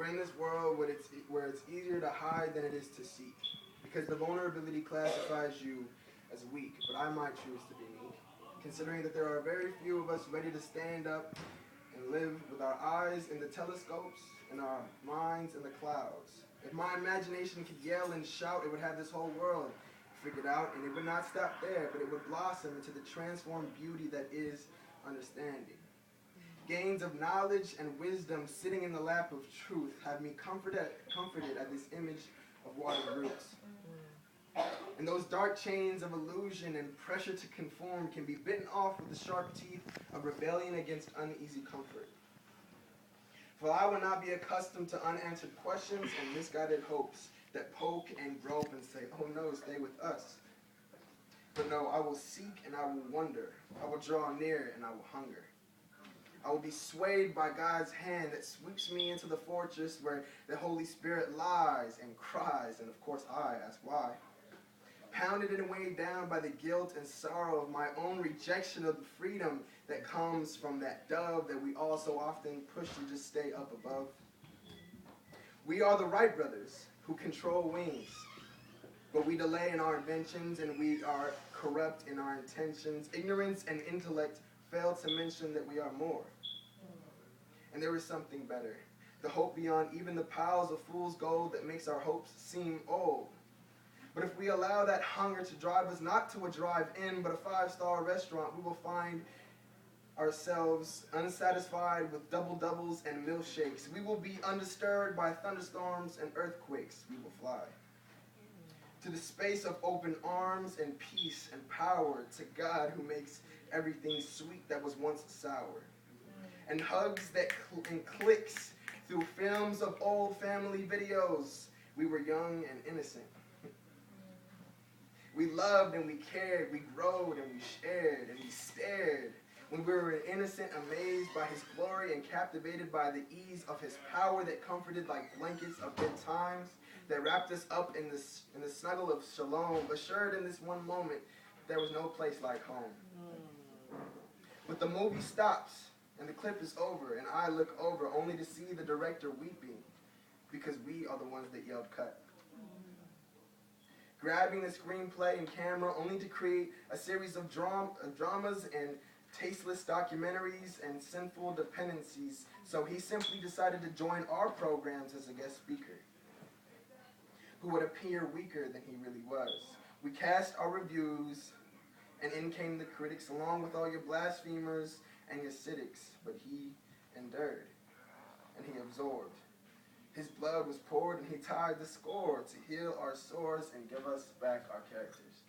We're in this world where it's easier to hide than it is to seek, because the vulnerability classifies you as weak, but I might choose to be meek, considering that there are very few of us ready to stand up and live with our eyes in the telescopes and our minds in the clouds. If my imagination could yell and shout, it would have this whole world figured out, and it would not stop there, but it would blossom into the transformed beauty that is understanding. Gains of knowledge and wisdom sitting in the lap of truth have me comforted at this image of watered roots. And those dark chains of illusion and pressure to conform can be bitten off with the sharp teeth of rebellion against uneasy comfort. For I will not be accustomed to unanswered questions and misguided hopes that poke and grope and say, oh no, stay with us. But no, I will seek and I will wonder. I will draw near and I will hunger. I will be swayed by God's hand that sweeps me into the fortress where the Holy Spirit lies and cries, and of course I ask why. Pounded and weighed down by the guilt and sorrow of my own rejection of the freedom that comes from that dove that we all so often push to just stay up above. We are the Wright brothers who control wings, but we delay in our inventions and we are corrupt in our intentions. Ignorance and intellect fail to mention that we are more. And there is something better, the hope beyond even the piles of fool's gold that makes our hopes seem old. But if we allow that hunger to drive us not to a drive-in, but a five-star restaurant, we will find ourselves unsatisfied with double-doubles and milkshakes. We will be undisturbed by thunderstorms and earthquakes. We will fly to the space of open arms and peace and power, to God who makes everything sweet that was once sour. And hugs that and clicks through films of old family videos. We were young and innocent. We loved and we cared, we growed and we shared and we stared. When we were innocent, amazed by his glory and captivated by the ease of his power that comforted like blankets of good times, that wrapped us up in the snuggle of shalom, assured in this one moment there was no place like home. But the movie stops and the clip is over, and I look over only to see the director weeping because we are the ones that yelled cut. Grabbing the screenplay and camera only to create a series of dramas and tasteless documentaries and sinful dependencies, so he simply decided to join our programs as a guest speaker, who would appear weaker than he really was. We cast our reviews, and in came the critics, along with all your blasphemers and your cynics, but he endured, and he absorbed. His blood was poured, and he tied the score to heal our sores and give us back our characters.